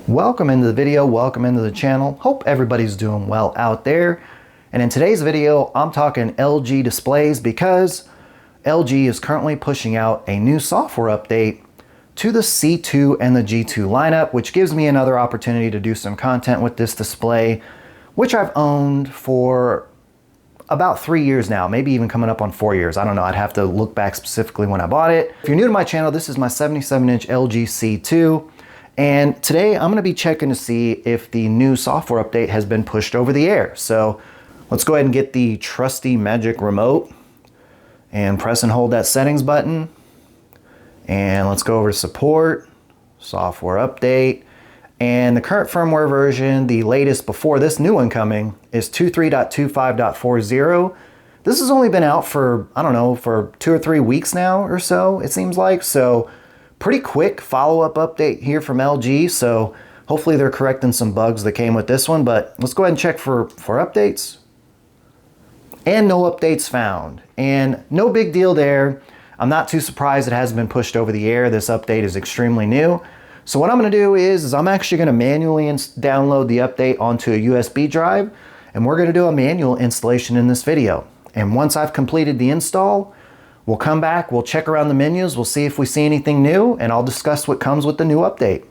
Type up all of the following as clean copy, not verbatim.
Welcome into the video, welcome into the channel. Hope everybody's doing well out there. And in today's video, I'm talking LG displays because LG is currently pushing out a new software update to the C2 and the G2 lineup, which gives me another opportunity to do some content with this display, which I've owned for about 3 years now, maybe even coming up on 4 years. I don't know, I'd have to look back specifically when I bought it. If you're new to my channel, this is my 77-inch LG C2. And today I'm gonna be checking to see if the new software update has been pushed over the air. So let's go ahead and get the trusty magic remote and press and hold that settings button. And let's go over to support, software update. And the current firmware version, the latest before this new one coming, is 2.3.25.40. This has only been out for, I don't know, for 2 or 3 weeks now or so, it seems like. So pretty quick follow-up update here from LG. So hopefully they're correcting some bugs that came with this one, but let's go ahead and check for updates. And no updates found. And no big deal there. I'm not too surprised it hasn't been pushed over the air. This update is extremely new. So what I'm gonna do is I'm actually gonna manually download the update onto a USB drive, and we're gonna do a manual installation in this video. And once I've completed the install, we'll come back, we'll check around the menus, we'll see if we see anything new, and I'll discuss what comes with the new update.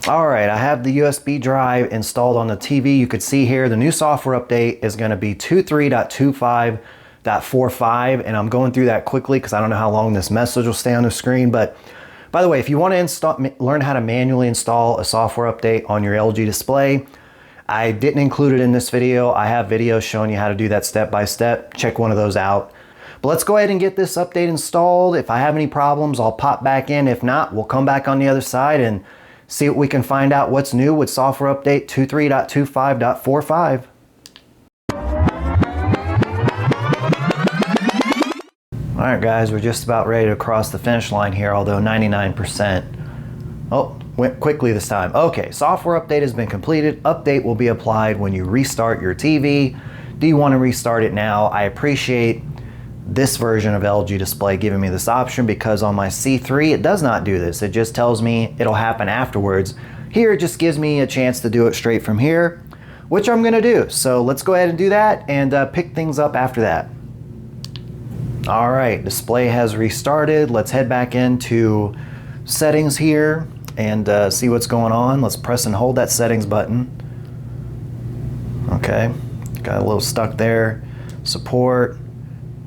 All right, I have the USB drive installed on the TV. You could see here the new software update is gonna be 2.3.25.45, and I'm going through that quickly because I don't know how long this message will stay on the screen. But by the way, if you want to learn how to manually install a software update on your LG display, I didn't include it in this video. I have videos showing you how to do that step by step. Check one of those out. But let's go ahead and get this update installed. If I have any problems, I'll pop back in. If not, we'll come back on the other side and see what we can find out what's new with software update 2.3.25.45. All right, guys, we're just about ready to cross the finish line here, although 99%. Oh, went quickly this time. Okay, software update has been completed. Update will be applied when you restart your TV. Do you want to restart it now? I appreciate this version of LG display giving me this option because on my C3 it does not do this. It just tells me it'll happen afterwards. Here it just gives me a chance to do it straight from here, which I'm gonna do. So let's go ahead and do that and pick things up after that. All right, display has restarted. Let's head back into settings here and see what's going on. Let's press and hold that settings button. Okay, got a little stuck there. Support,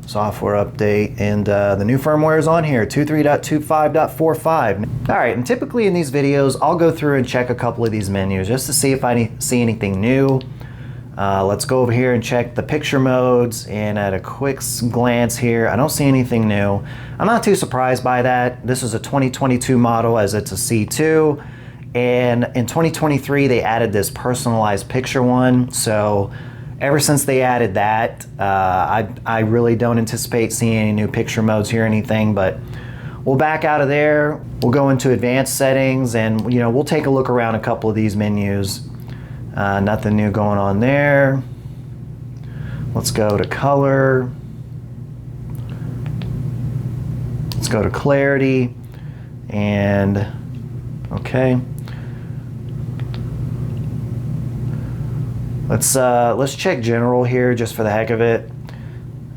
software update, and the new firmware is on here, 2.3.25.45. All right, and typically in these videos, I'll go through and check a couple of these menus just to see if I see anything new. Let's go over here and check the picture modes, and at a quick glance here, I don't see anything new. I'm not too surprised by that. This is a 2022 model as it's a C2, and in 2023 they added this personalized picture one. So ever since they added that, I really don't anticipate seeing any new picture modes here or anything, but we'll back out of there. We'll go into advanced settings and we'll take a look around a couple of these menus. Nothing new going on there. Let's go to color. Let's go to clarity. And okay. Let's check general here just for the heck of it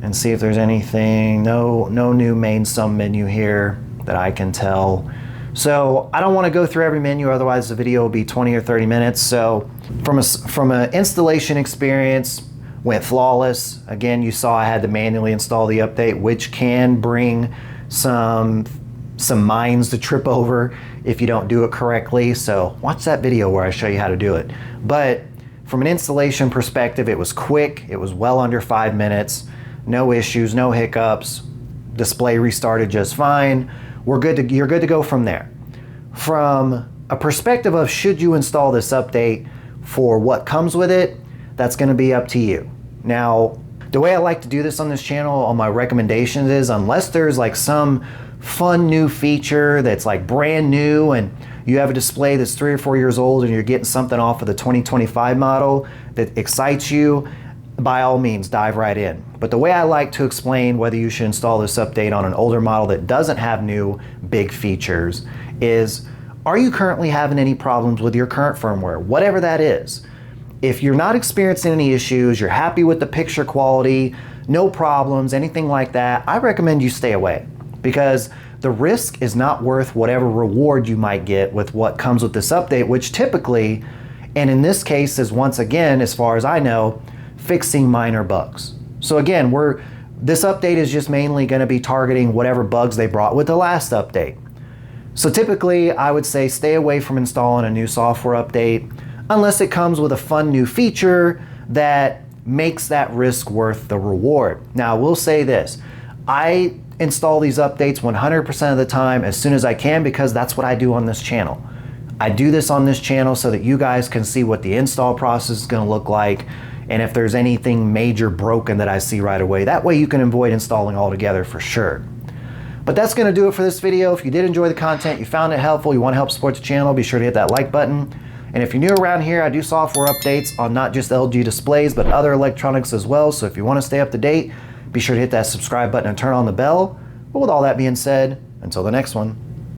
and see if there's anything. No new main sum menu here that I can tell. So I don't want to go through every menu, otherwise the video will be 20 or 30 minutes. So from an installation experience, went flawless. Again, you saw I had to manually install the update, which can bring some minds to trip over if you don't do it correctly. So watch that video where I show you how to do it. But from an installation perspective, it was quick. It was well under 5 minutes. No issues, no hiccups. Display restarted just fine. You're good to go from there. From a perspective of should you install this update for what comes with it, that's gonna be up to you. Now, the way I like to do this on this channel, on my recommendations is, unless there's like some fun new feature that's like brand new and you have a display that's 3 or 4 years old and you're getting something off of the 2025 model that excites you, by all means, dive right in. But the way I like to explain whether you should install this update on an older model that doesn't have new big features is Are you currently having any problems with your current firmware, whatever that is? If you're not experiencing any issues, you're happy with the picture quality, no problems, anything like that, I recommend you stay away, because the risk is not worth whatever reward you might get with what comes with this update, which typically, and in this case is once again, as far as I know, fixing minor bugs. So again, this update is just mainly going to be targeting whatever bugs they brought with the last update. So typically I would say stay away from installing a new software update unless it comes with a fun new feature that makes that risk worth the reward. Now I will say this, I install these updates 100% of the time as soon as I can, because that's what I do on this channel. I do this on this channel so that you guys can see what the install process is going to look like, and if there's anything major broken that I see right away. That way you can avoid installing altogether for sure. But that's going to do it for this video. If you did enjoy the content, you found it helpful, you want to help support the channel, be sure to hit that like button. And if you're new around here, I do software updates on not just LG displays, but other electronics as well. So if you want to stay up to date, be sure to hit that subscribe button and turn on the bell. But with all that being said, until the next one.